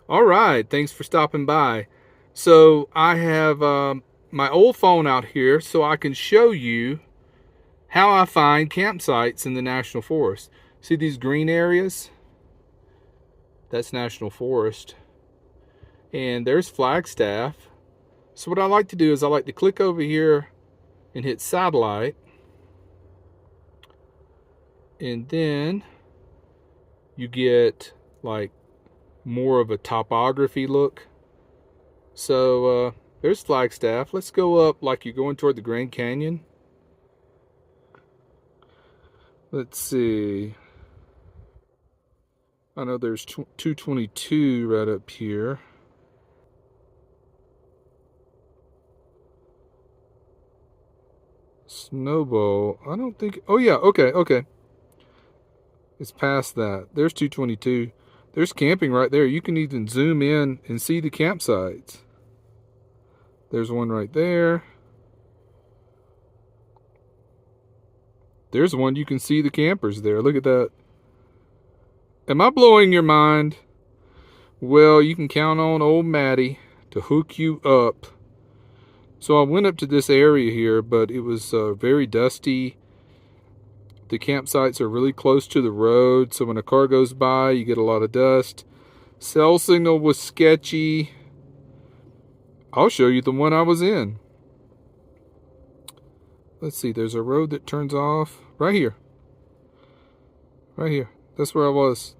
All right, thanks for stopping by. So I have my old phone out here so I can show you how I find campsites in the National Forest. See these green areas? That's National Forest. And there's Flagstaff. So what I like to do is I like to click over here and hit satellite. And then you get like more of a topography look. So there's Flagstaff. Let's go up like you're going toward the Grand Canyon. Let's see. I know there's 222 right up here. Snowball. I don't think. Oh, yeah. Okay. Okay. It's past that. There's 222. There's camping right there. You can even zoom in and see the campsites. There's one right there. There's one you can see the campers there. Look at that. Am I blowing your mind? Well, you can count on old Maddie to hook you up. So I went up to this area here, but it was very dusty. The campsites are really close to the road, so when a car goes by, you get a lot of dust. Cell signal was sketchy. I'll show you the one I was in. Let's see, there's a road that turns off right here. Right here. That's where I was.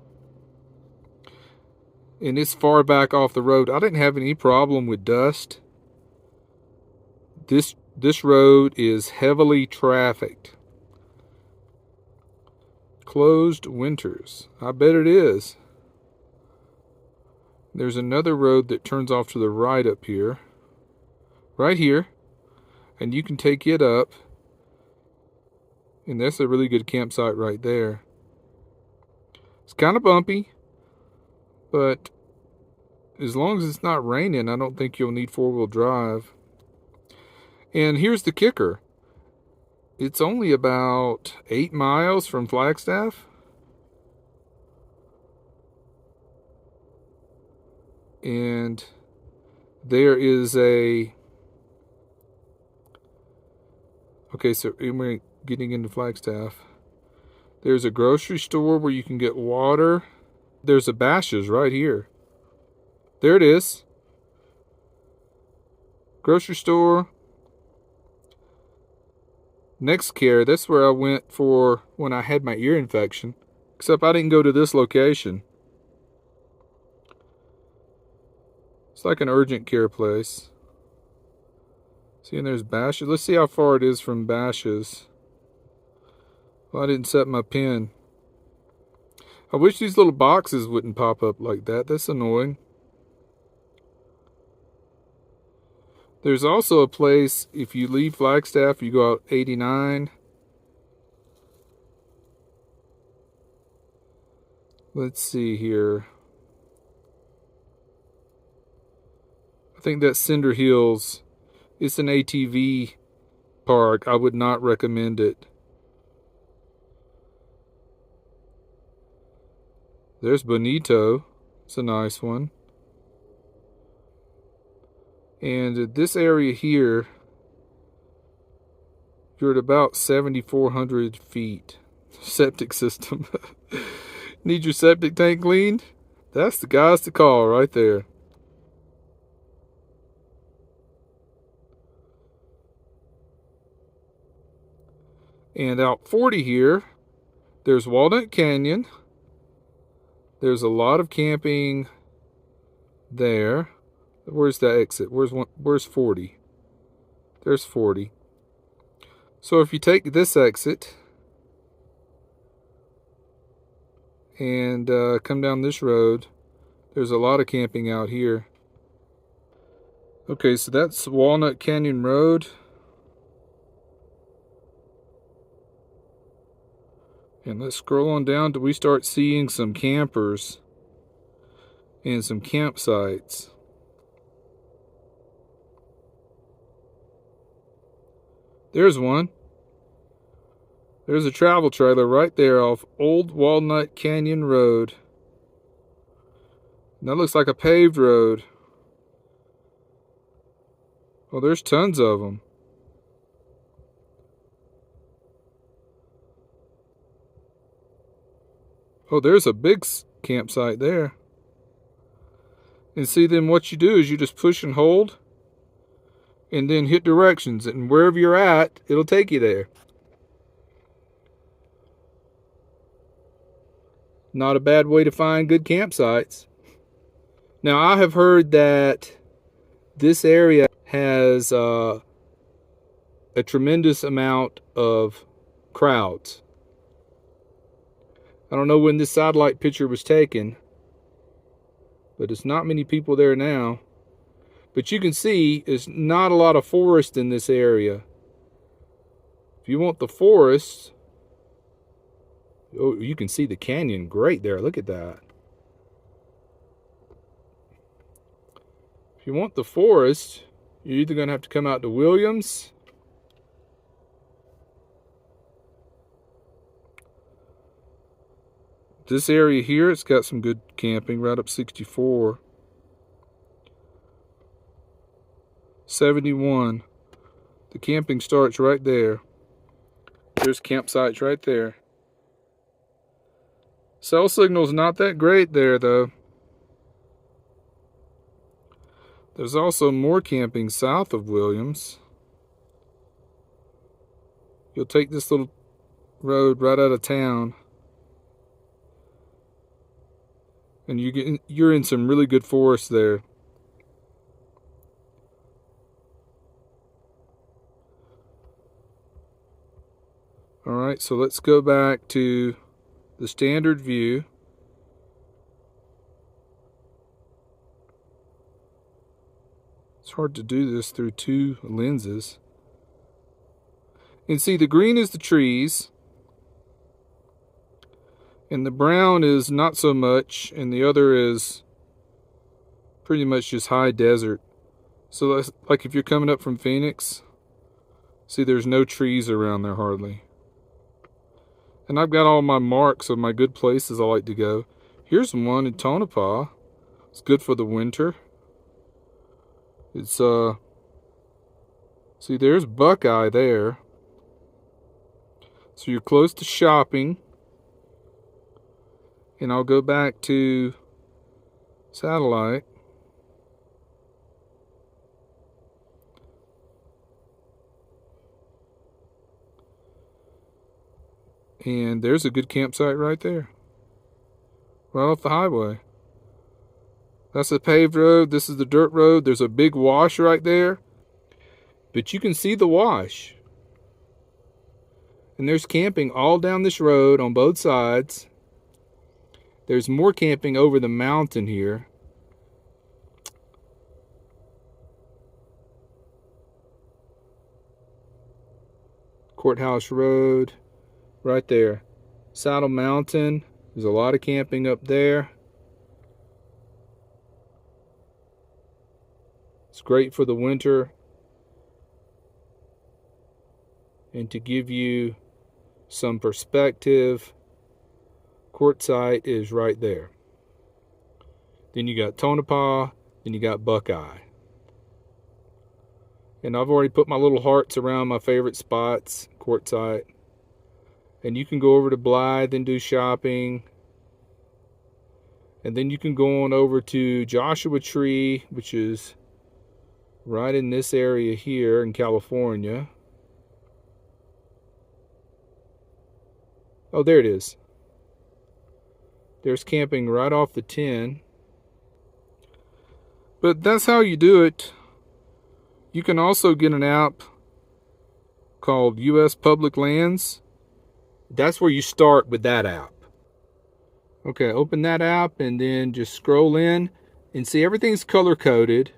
And it's far back off the road. I didn't have any problem with dust. This road is heavily trafficked. Closed winters. I bet it is. There's another road that turns off to the right up here. Right here. And you can take it up. And that's a really good campsite right there. It's kind of bumpy, but as long as it's not raining, I don't think you'll need four-wheel drive. And here's the kicker. It's only about 8 miles from Flagstaff. And there is a... Okay, so we're getting into Flagstaff. There's a grocery store where you can get water. There's a Bashas' right here. There it is. Grocery store. NextCare, that's where I went for when I had my ear infection. Except I didn't go to this location. It's like an urgent care place. See, and there's Bashas'. Let's see how far it is from Bashas'. Well, I didn't set my pin. I wish these little boxes wouldn't pop up like that. That's annoying. There's also a place, if you leave Flagstaff, you go out 89. Let's see here. I think that's Cinder Hills. It's an ATV park. I would not recommend it. There's Bonito. It's a nice one. And this area here, you're at about 7,400 feet. Septic system. Need your septic tank cleaned? That's the guys to call right there. And out 40 here, there's Walnut Canyon. There's a lot of camping there. Where's the exit? Where's 40? There's 40. So if you take this exit and come down this road, there's a lot of camping out here. Okay, so that's Walnut Canyon Road. And let's scroll on down till we start seeing some campers and some campsites. There's one. There's a travel trailer right there off Old Walnut Canyon Road. That looks like a paved road. Oh, there's tons of them. Oh, there's a big campsite there. And see, then what you do is you just push and hold and then hit directions, and wherever you're at, it'll take you there. Not a bad way to find good campsites. Now, I have heard that this area has a tremendous amount of crowds. I don't know when this satellite picture was taken, but it's not many people there now. But you can see there's not a lot of forest in this area. If you want the forest, oh, you can see the canyon great there. Look at that. If you want the forest, you're either going to have to come out to Williams, this area here, it's got some good camping right up 64. 71. The camping starts right there. There's campsites right there. Cell signal's not that great there though. There's also more camping south of Williams. You'll take this little road right out of town, and you're in some really good forest there. Alright, so let's go back to the standard view. It's hard to do this through two lenses. And see, the green is the trees, and the brown is not so much, and the other is pretty much just high desert. So that's like if you're coming up from Phoenix, see there's no trees around there hardly. And I've got all my marks of my good places I like to go. Here's one in Tonopah. It's good for the winter. It's see, there's Buckeye there. So you're close to shopping. And I'll go back to satellite. And there's a good campsite right there. Right off the highway. That's the paved road. This is the dirt road. There's a big wash right there. But you can see the wash. And there's camping all down this road on both sides. There's more camping over the mountain here. Courthouse Road. Right there. Saddle Mountain. There's a lot of camping up there. It's great for the winter. And to give you some perspective, Quartzsite is right there. Then you got Tonopah, then you got Buckeye. And I've already put my little hearts around my favorite spots, Quartzsite. And you can go over to Blythe and do shopping. And then you can go on over to Joshua Tree, which is right in this area here in California. Oh, there it is. There's camping right off the 10. But that's how you do it. You can also get an app called US Public Lands. That's where you start with that app. Okay, open that app and then just scroll in and see everything's color coded.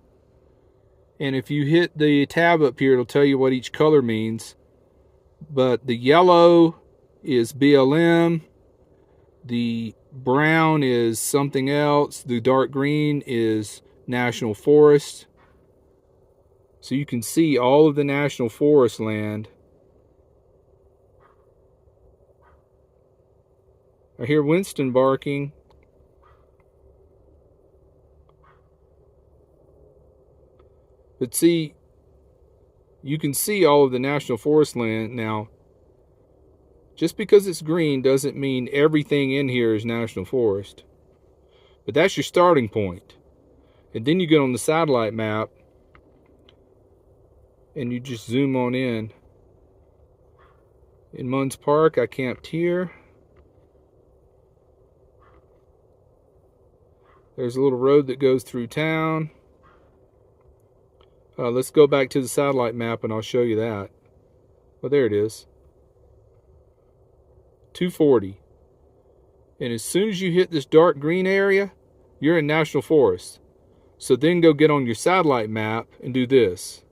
And if you hit the tab up here, it'll tell you what each color means. But the yellow is BLM. The brown is something else. The dark green is National Forest. So you can see all of the National Forest land. I hear Winston barking. But see, you can see all of the National Forest land now. Just because it's green doesn't mean everything in here is National Forest. But that's your starting point. And then you get on the satellite map and you just zoom on in. In Munds Park, I camped here. There's a little road that goes through town. Let's go back to the satellite map and I'll show you that. Well, there it is. 240. And as soon as you hit this dark green area, you're in National Forest. So then go get on your satellite map and do this.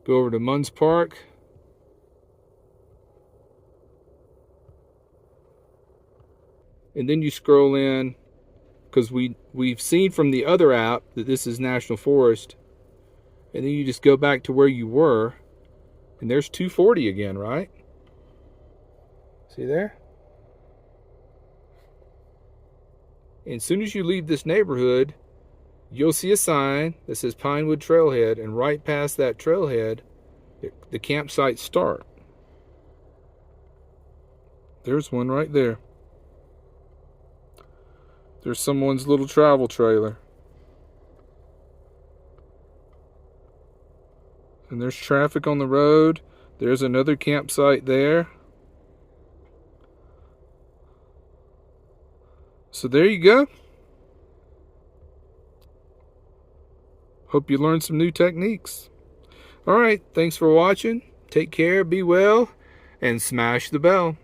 Go over to Munds Park. And then you scroll in, because we've seen from the other app that this is National Forest. And then you just go back to where you were. And there's 240 again, right? See there? And as soon as you leave this neighborhood, you'll see a sign that says Pinewood Trailhead, and right past that trailhead, the campsites start. There's one right there. There's someone's little travel trailer. And there's traffic on the road. There's another campsite there. So there you go. Hope you learned some new techniques. All right, thanks for watching. Take care, be well, and smash the bell.